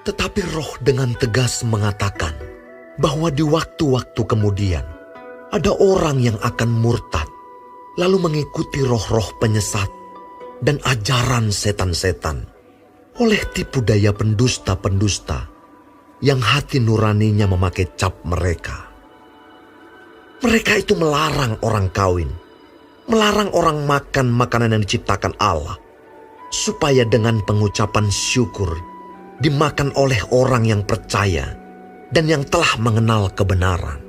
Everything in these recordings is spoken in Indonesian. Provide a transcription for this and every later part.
Tetapi Roh dengan tegas mengatakan bahwa di waktu-waktu kemudian ada orang yang akan murtad, lalu mengikuti roh-roh penyesat dan ajaran setan-setan oleh tipu daya pendusta-pendusta yang hati nuraninya memakai cap mereka. Mereka itu melarang orang kawin, melarang orang makan makanan yang diciptakan Allah, supaya dengan pengucapan syukur dimakan oleh orang yang percaya dan yang telah mengenal kebenaran.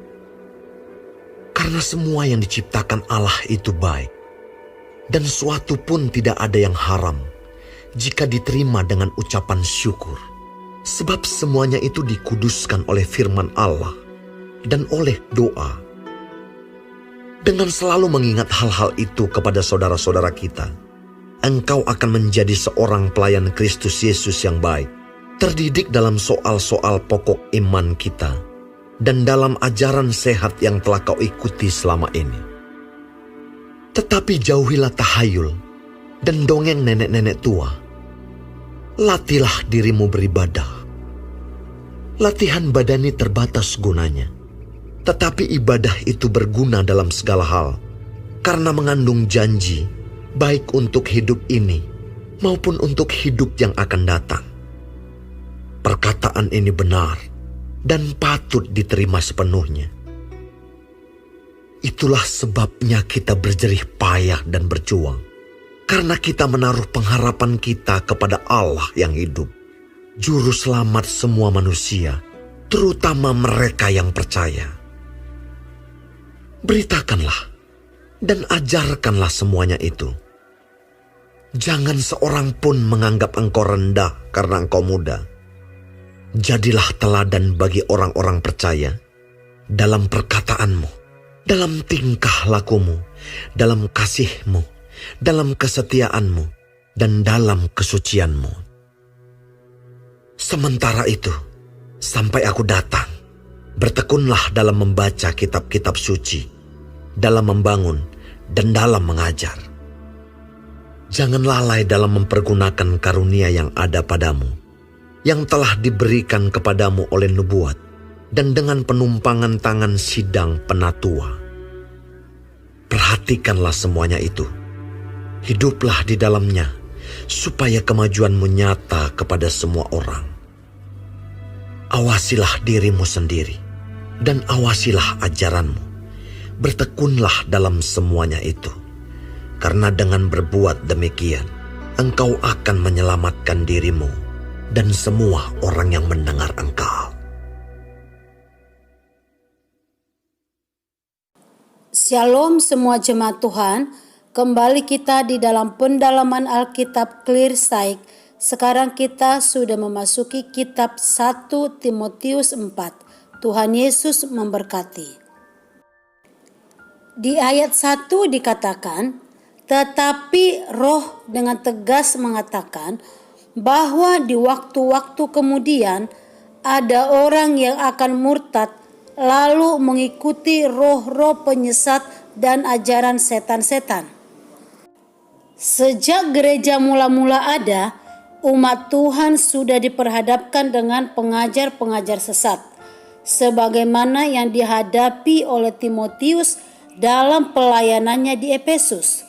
Karena semua yang diciptakan Allah itu baik, dan suatu pun tidak ada yang haram jika diterima dengan ucapan syukur. Sebab semuanya itu dikuduskan oleh firman Allah dan oleh doa. Dengan selalu mengingat hal-hal itu kepada saudara-saudara kita, engkau akan menjadi seorang pelayan Kristus Yesus yang baik, terdidik dalam soal-soal pokok iman kita, dan dalam ajaran sehat yang telah kau ikuti selama ini. Tetapi jauhilah tahayul dan dongeng nenek-nenek tua. Latihlah dirimu beribadah. Latihan badani terbatas gunanya, tetapi ibadah itu berguna dalam segala hal, karena mengandung janji, baik untuk hidup ini maupun untuk hidup yang akan datang. Perkataan ini benar dan patut diterima sepenuhnya. Itulah sebabnya kita berjerih payah dan berjuang, karena kita menaruh pengharapan kita kepada Allah yang hidup, Juru Selamat semua manusia, terutama mereka yang percaya. Beritakanlah dan ajarkanlah semuanya itu. Jangan seorang pun menganggap engkau rendah karena engkau muda. Jadilah teladan bagi orang-orang percaya dalam perkataanmu, dalam tingkah lakumu, dalam kasihmu, dalam kesetiaanmu, dan dalam kesucianmu. Sementara itu, sampai aku datang, bertekunlah dalam membaca kitab-kitab suci, dalam membangun, dan dalam mengajar. Jangan lalai dalam mempergunakan karunia yang ada padamu, yang telah diberikan kepadamu oleh nubuat, dan dengan penumpangan tangan sidang penatua. Perhatikanlah semuanya itu. Hiduplah di dalamnya, supaya kemajuanmu nyata kepada semua orang. Awasilah dirimu sendiri, dan awasilah ajaranmu. Bertekunlah dalam semuanya itu, karena dengan berbuat demikian, engkau akan menyelamatkan dirimu dan semua orang yang mendengar engkau. Shalom semua jemaat Tuhan, kembali kita di dalam pendalaman Alkitab Clear Sight. Sekarang kita sudah memasuki kitab 1 Timotius 4. Tuhan Yesus memberkati. Di ayat 1 dikatakan, tetapi Roh dengan tegas mengatakan bahwa di waktu-waktu kemudian ada orang yang akan murtad lalu mengikuti roh-roh penyesat dan ajaran setan-setan. Sejak gereja mula-mula ada, umat Tuhan sudah diperhadapkan dengan pengajar-pengajar sesat, sebagaimana yang dihadapi oleh Timotius dalam pelayanannya di Efesus.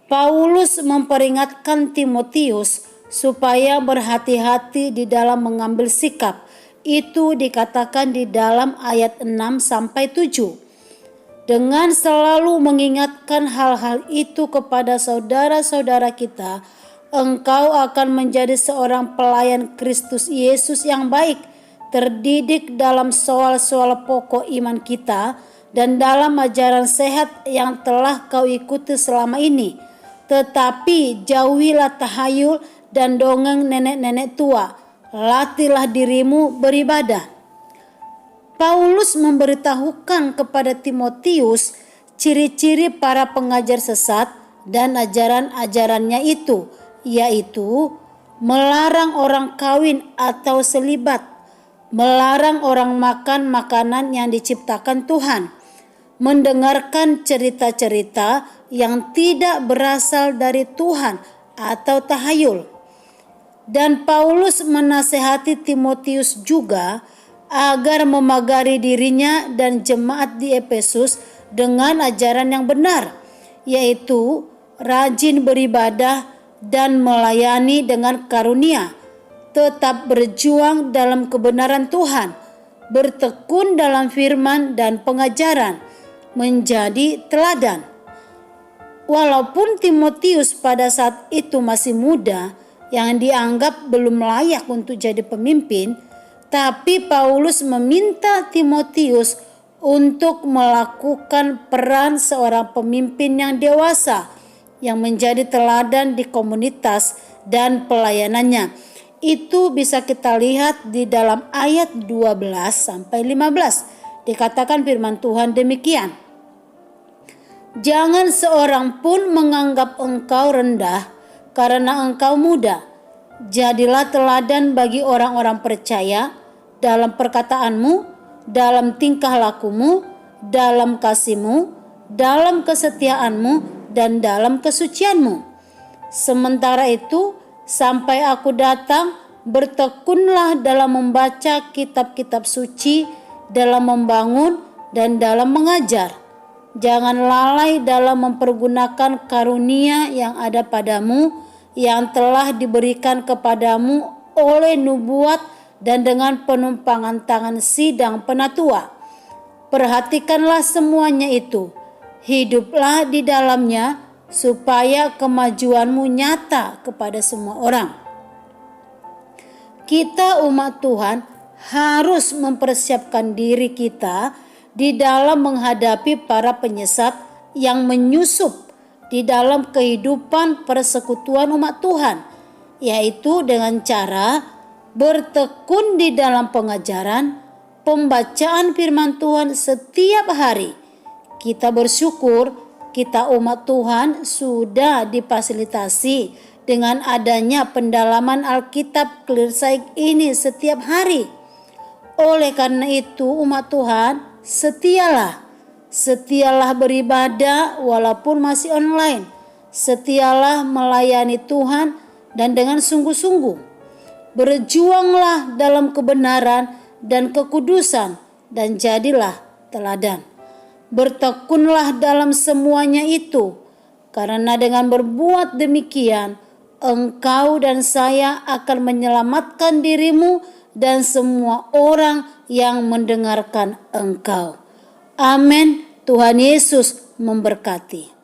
Paulus memperingatkan Timotius supaya berhati-hati di dalam mengambil sikap. Itu dikatakan di dalam ayat 6-7. Dengan selalu mengingatkan hal-hal itu kepada saudara-saudara kita, engkau akan menjadi seorang pelayan Kristus Yesus yang baik, terdidik dalam soal-soal pokok iman kita dan dalam ajaran sehat yang telah kau ikuti selama ini. Tetapi jauhilah tahayul dan dongeng nenek-nenek tua. Latihlah dirimu beribadah. Paulus memberitahukan kepada Timotius ciri-ciri para pengajar sesat dan ajaran-ajarannya itu, yaitu melarang orang kawin atau selibat, melarang orang makan makanan yang diciptakan Tuhan, mendengarkan cerita-cerita yang tidak berasal dari Tuhan atau tahayul. Dan Paulus menasehati Timotius juga agar memagari dirinya dan jemaat di Efesus dengan ajaran yang benar, yaitu rajin beribadah dan melayani dengan karunia, tetap berjuang dalam kebenaran Tuhan, bertekun dalam firman dan pengajaran, menjadi teladan. Walaupun Timotius pada saat itu masih muda, yang dianggap belum layak untuk jadi pemimpin, tapi Paulus meminta Timotius untuk melakukan peran seorang pemimpin yang dewasa, yang menjadi teladan di komunitas dan pelayanannya. Itu bisa kita lihat di dalam ayat 12 sampai 15. Dikatakan firman Tuhan demikian. Jangan seorang pun menganggap engkau rendah karena engkau muda. Jadilah teladan bagi orang-orang percaya dalam perkataanmu, dalam tingkah lakumu, dalam kasihmu, dalam kesetiaanmu, dan dalam kesucianmu. Sementara itu, sampai aku datang, bertekunlah dalam membaca kitab-kitab suci, dalam membangun, dan dalam mengajar. Jangan lalai dalam mempergunakan karunia yang ada padamu, yang telah diberikan kepadamu oleh nubuat dan dengan penumpangan tangan sidang penatua. Perhatikanlah semuanya itu, hiduplah di dalamnya, supaya kemajuanmu nyata kepada semua orang. Kita umat Tuhan harus mempersiapkan diri kita di dalam menghadapi para penyesat yang menyusup di dalam kehidupan persekutuan umat Tuhan, yaitu dengan cara bertekun di dalam pengajaran, pembacaan firman Tuhan setiap hari. Kita bersyukur kita umat Tuhan sudah difasilitasi dengan adanya pendalaman Alkitab Clearsight ini setiap hari. Oleh karena itu umat Tuhan, setialah beribadah walaupun masih online. Setialah melayani Tuhan dan dengan sungguh-sungguh. Berjuanglah dalam kebenaran dan kekudusan dan jadilah teladan. Bertekunlah dalam semuanya itu, karena dengan berbuat demikian engkau dan saya akan menyelamatkan dirimu dan semua orang yang mendengarkan engkau. Amin. Tuhan Yesus memberkati.